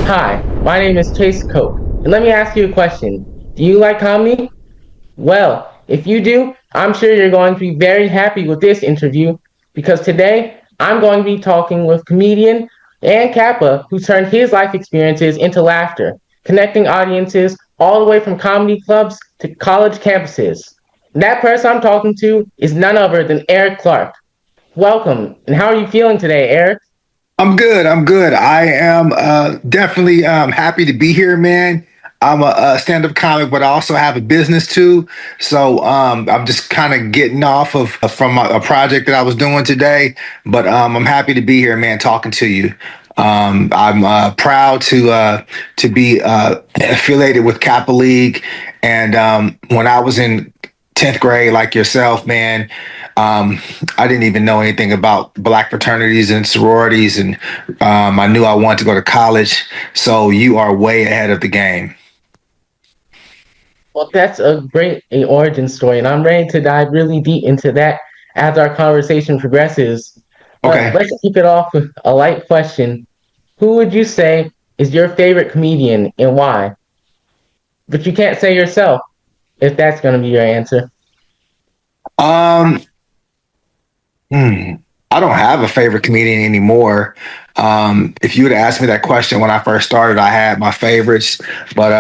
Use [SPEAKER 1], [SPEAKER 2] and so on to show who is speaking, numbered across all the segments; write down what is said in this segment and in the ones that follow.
[SPEAKER 1] Hi, my name is Chase Cope, and let me ask you a question. Do you like comedy? Well, if you do, I'm sure you're going to be very happy with this interview because today I'm going to be talking with comedian and Kappa who turned his life experiences into laughter, connecting audiences all the way from comedy clubs to college campuses. And that person I'm talking to is none other than Eric Clark. Welcome, and how are you feeling today, Eric?
[SPEAKER 2] I'm good. I'm good. I am definitely happy to be here, man. I'm a stand-up comic, but I also have a business too. So I'm just kind of getting off of from a project that I was doing today. But I'm happy to be here, man, talking to you. I'm proud to be affiliated with Kappa League, and when I was in 10th grade, like yourself, man. I didn't even know anything about black fraternities and sororities, and I knew I wanted to go to college. So you are way ahead of the game.
[SPEAKER 1] Well, that's a great origin story, and I'm ready to dive really deep into that as our conversation progresses. But
[SPEAKER 2] Okay.
[SPEAKER 1] let's kick it off with a light question. Who would you say is your favorite comedian and why? But you can't say yourself if that's going to be your answer.
[SPEAKER 2] Um, hmm, I don't have a favorite comedian anymore. If you would have asked me that question when I first started, I had my favorites, but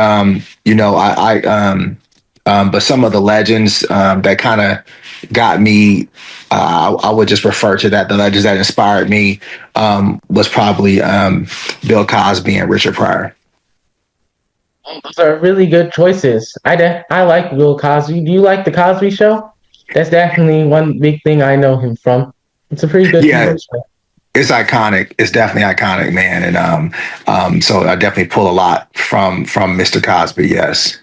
[SPEAKER 2] but some of the legends that kind of got me, I would just refer to that. The legends that inspired me was probably Bill Cosby and Richard Pryor.
[SPEAKER 1] Those are really good choices. I like Bill Cosby. Do you like The Cosby Show? That's definitely one big thing I know him from. It's a pretty good
[SPEAKER 2] Yeah,
[SPEAKER 1] TV show.
[SPEAKER 2] it's iconic. It's definitely iconic, man. And so I definitely pull a lot from Mr. Cosby. Yes.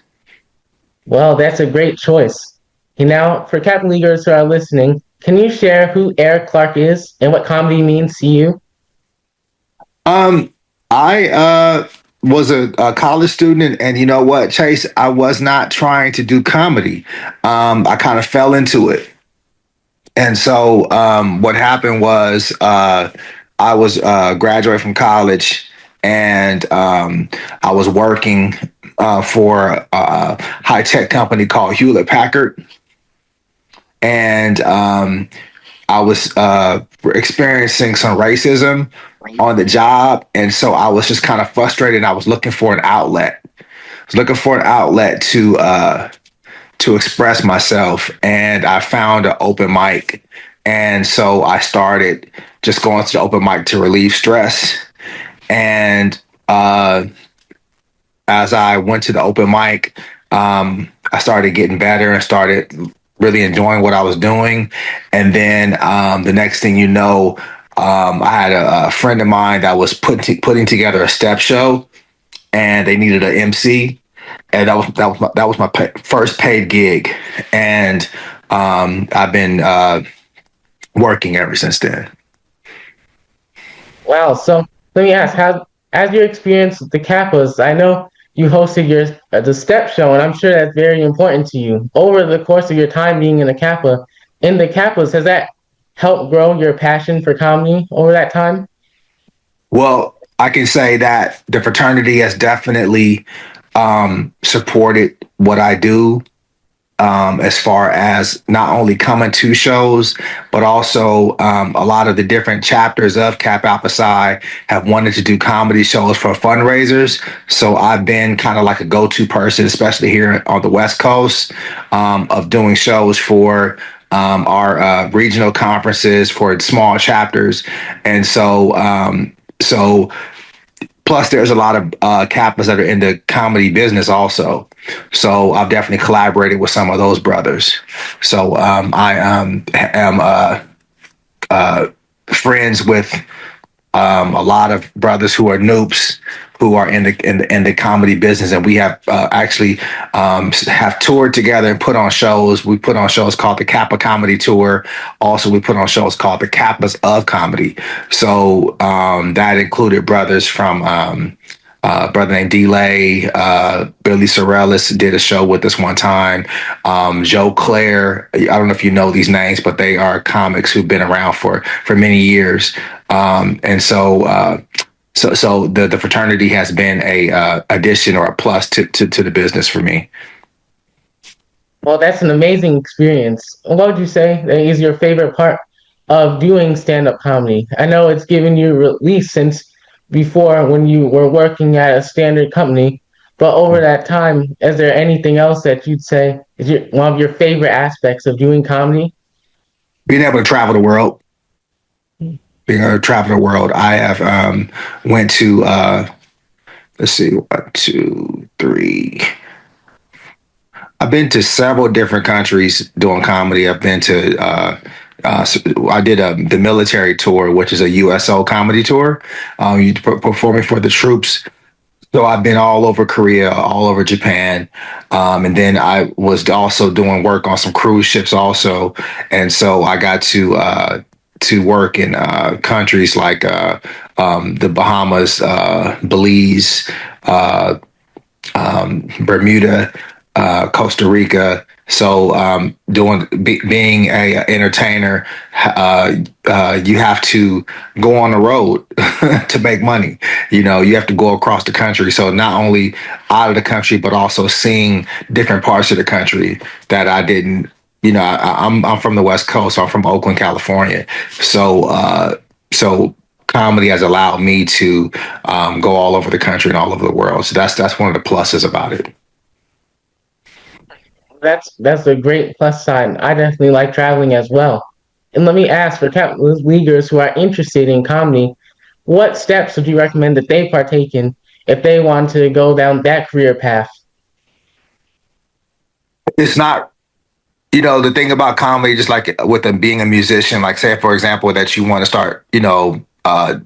[SPEAKER 1] Well, that's a great choice. And now, for Captain Leaguers who are listening, can you share who Eric Clark is and what comedy means to you?
[SPEAKER 2] I was a college student, and you know what, Chase, I was not trying to do comedy. I kind of fell into it. And so what happened was I was graduating from college, and I was working for a high tech company called Hewlett Packard. And I was experiencing some racism on the job. And so I was just kind of frustrated. And I was looking for an outlet. I was looking for an outlet to express myself. And I found an open mic. And so I started just going to the open mic to relieve stress. And as I went to the open mic, I started getting better and started really enjoying what I was doing. And then the next thing you know, I had a friend of mine that was putting together a step show, and they needed an MC, and that was my first paid gig, and I've been working ever since then.
[SPEAKER 1] Wow, so let me ask, how, as your experience with the Kappas, I know you hosted your the step show, and I'm sure that's very important to you. Over the course of your time being in the Kappas, has that helped grow your passion for comedy over that time?
[SPEAKER 2] Well, I can say that the fraternity has definitely supported what I do, as far as not only coming to shows, but also a lot of the different chapters of Kappa Alpha Psi have wanted to do comedy shows for fundraisers. So I've been kind of like a go-to person, especially here on the West Coast, of doing shows for our regional conferences for small chapters. And so plus there's a lot of Kappas that are in the comedy business also. So I've definitely collaborated with some of those brothers. So I am friends with a lot of brothers who are noobs who are in the comedy business, and we have actually have toured together and put on shows. We put on shows called the Kappa Comedy Tour. Also, we put on shows called the Kappas of Comedy. So that included brothers from brother named Delay, Billy Sorellis did a show with us one time. Joe Claire, I don't know if you know these names, but they are comics who've been around for many years. And so So the fraternity has been a addition or a plus to the business for me.
[SPEAKER 1] Well, that's an amazing experience. What would you say that is your favorite part of doing stand-up comedy? I know it's given you release since before when you were working at a standard company, but over that time, is there anything else that you'd say is one of your favorite aspects of doing comedy?
[SPEAKER 2] Being able to travel the world, being able to travel the world. I have went to let's see, one, two, three. I've been to several different countries doing comedy. I've been to I did the military tour, which is a USO comedy tour. You performing for the troops. So I've been all over Korea, all over Japan, and then I was also doing work on some cruise ships also, and so I got to work in countries like the Bahamas, Belize, uh, Bermuda, Costa Rica. So, being a entertainer, you have to go on the road to make money. You know, you have to go across the country. So not only out of the country, but also seeing different parts of the country that I didn't. You know, I'm from the West Coast. So I'm from Oakland, California. So comedy has allowed me to go all over the country and all over the world. So that's one of the pluses about it.
[SPEAKER 1] That's a great plus side. I definitely like traveling as well. And let me ask for countless leaguers who are interested in comedy, what steps would you recommend that they partake in if they want to go down that career path?
[SPEAKER 2] It's not, you know, the thing about comedy, just like with them being a musician, like say for example that you want to start, you know,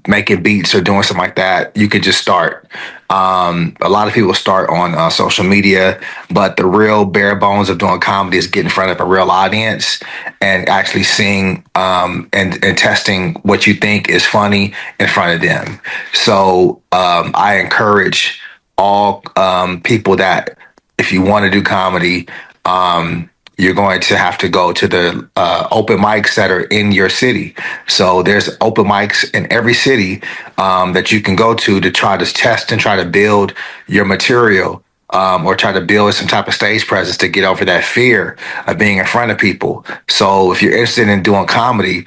[SPEAKER 2] making beats or doing something like that, you could just start. A lot of people start on social media, but the real bare bones of doing comedy is getting in front of a real audience and actually seeing and testing what you think is funny in front of them. So I encourage all people that if you want to do comedy, you're going to have to go to the open mics that are in your city. So there's open mics in every city that you can go to try to test and try to build your material. Or try to build some type of stage presence to get over that fear of being in front of people. So if you're interested in doing comedy,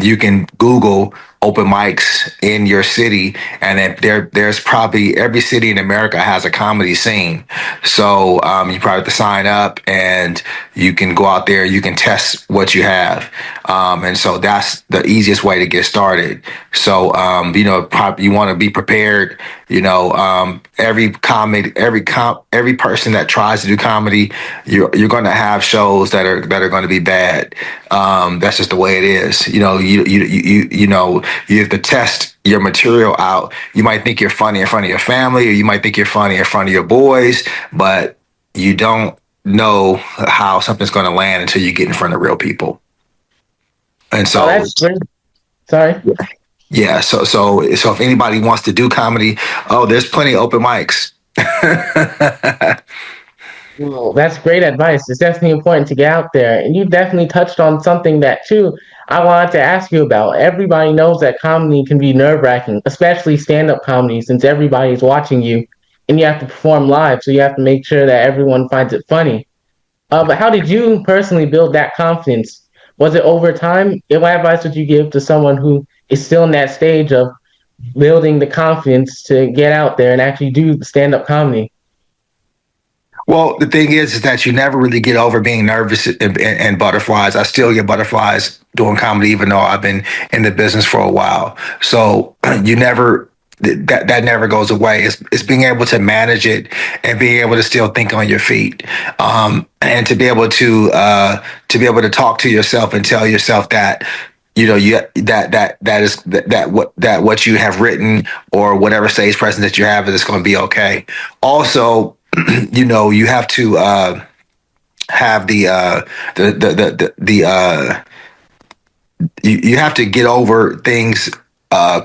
[SPEAKER 2] you can Google open mics in your city, and then there's probably every city in America has a comedy scene. So you probably have to sign up, and you can go out there. You can test what you have, and so that's the easiest way to get started. So you know, you want to be prepared. You know, every comedy, every person that tries to do comedy, you're going to have shows that are going to be bad. That's just the way it is. You know, you know, you have to test your material out. You might think you're funny in front of your family, or you might think you're funny in front of your boys, but you don't know how something's going to land until you get in front of real people. And
[SPEAKER 1] Oh,
[SPEAKER 2] so,
[SPEAKER 1] that's great. Sorry.
[SPEAKER 2] yeah, so if anybody wants to do comedy, oh, there's plenty of open mics.
[SPEAKER 1] Well, that's great advice. It's definitely important to get out there. And you definitely touched on something that, too, I wanted to ask you about. Everybody knows that comedy can be nerve-wracking, especially stand-up comedy, since everybody's watching you and you have to perform live, so you have to make sure that everyone finds it funny. But how did you personally build that confidence? Was it over time? What advice would you give to someone who is still in that stage of building the confidence to get out there and actually do stand-up comedy?
[SPEAKER 2] Well, the thing is that you never really get over being nervous and butterflies. I still get butterflies doing comedy, even though I've been in the business for a while. So you never that never goes away. It's being able to manage it and being able to still think on your feet, and to be able to talk to yourself and tell yourself that you know you that is what you have written or whatever stage presence that you have is going to be okay. Also, you know, you have to have the you have to get over things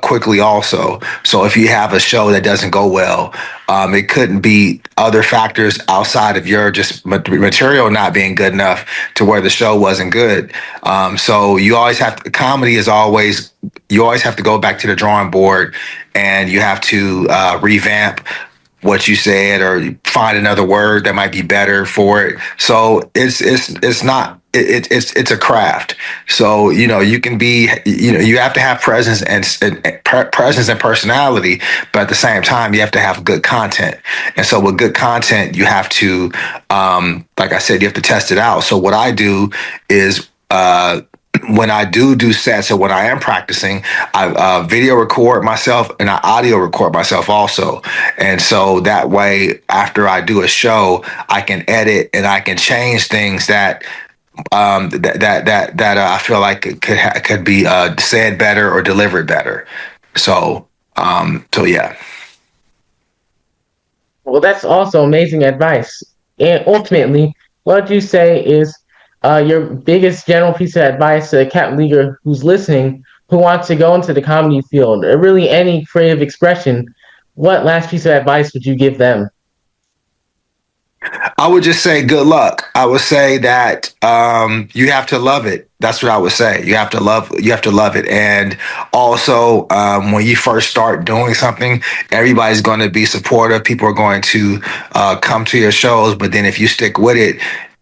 [SPEAKER 2] quickly also. So if you have a show that doesn't go well, it couldn't be other factors outside of your just material not being good enough to where the show wasn't good. So you always have to, comedy is always, you always have to go back to the drawing board, and you have to revamp what you said or find another word that might be better for it. So it's not it's a craft. So you can be, you have to have presence and presence and personality, but at the same time you have to have good content. And so with good content, you have to, like I said, you have to test it out. So what I do is, when I do sets or when I am practicing, I video record myself and I audio record myself also. And so that way, after I do a show, I can edit and I can change things that I feel like it could be said better or delivered better. So yeah.
[SPEAKER 1] Well, that's also amazing advice. And ultimately, what would you say is your biggest general piece of advice to a cat leaguer who's listening, who wants to go into the comedy field or really any creative expression? What last piece of advice would you give them?
[SPEAKER 2] I would just say good luck. I would say that you have to love it. That's what I would say. You have to love it. And also, when you first start doing something, everybody's going to be supportive. People are going to come to your shows. But then if you stick with it,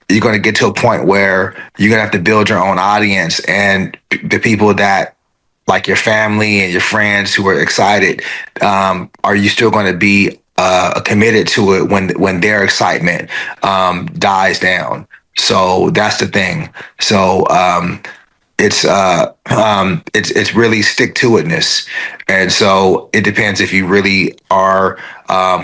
[SPEAKER 2] you're going to get to a point where you're going to have to build your own audience, and the people that, like your family and your friends who are excited, are you still going to be committed to it when their excitement dies down? So that's the thing. So it's really stick to itness, and so it depends if you really are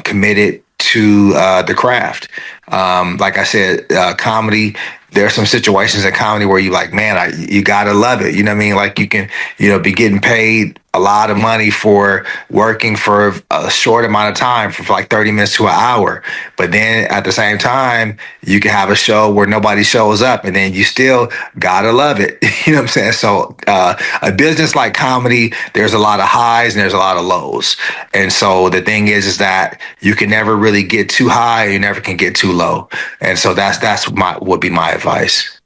[SPEAKER 2] committed to the craft. Like I said, comedy. There are some situations in comedy where you like, man, you gotta love it. You know what I mean? Like you can, be getting paid a lot of money for working for a short amount of time, for like 30 minutes to an hour. But then at the same time, you can have a show where nobody shows up, and then you still gotta love it. You know what I'm saying? So a business like comedy, there's a lot of highs and there's a lot of lows. And so the thing is that you can never really get too high, you never can get too low. And so that's my would be my advice.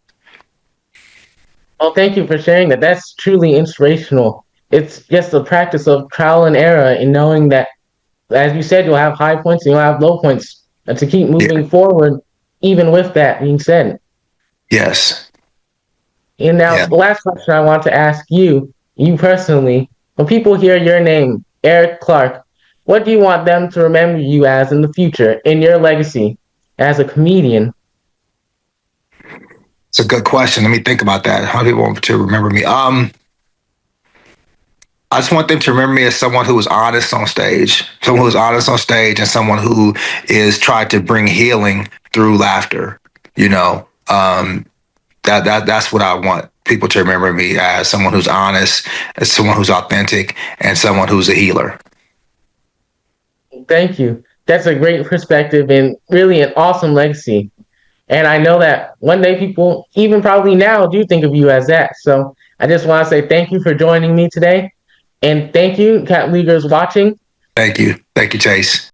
[SPEAKER 1] Well, thank you for sharing that. That's truly inspirational. It's just the practice of trial and error in knowing that, as you said, you'll have high points and you'll have low points, and to keep
[SPEAKER 2] Yeah.
[SPEAKER 1] moving forward, even with that being said.
[SPEAKER 2] Yes.
[SPEAKER 1] And now,
[SPEAKER 2] Yeah.
[SPEAKER 1] the last question I want to ask you, you personally, when people hear your name, Eric Clark, what do you want them to remember you as in the future, in your legacy as a comedian?
[SPEAKER 2] It's a good question. Let me think about that. How do you want to remember me? I just want them to remember me as someone who was honest on stage, someone who's honest on stage, and someone who is tried to bring healing through laughter. You know, that's what I want people to remember me as: someone who's honest, as someone who's authentic, and someone who's a healer.
[SPEAKER 1] Thank you. That's a great perspective and really an awesome legacy. And I know that one day people, even probably now, do think of you as that. So I just want to say thank you for joining me today. And thank you, Cat Leaguers watching.
[SPEAKER 2] Thank you, Chase.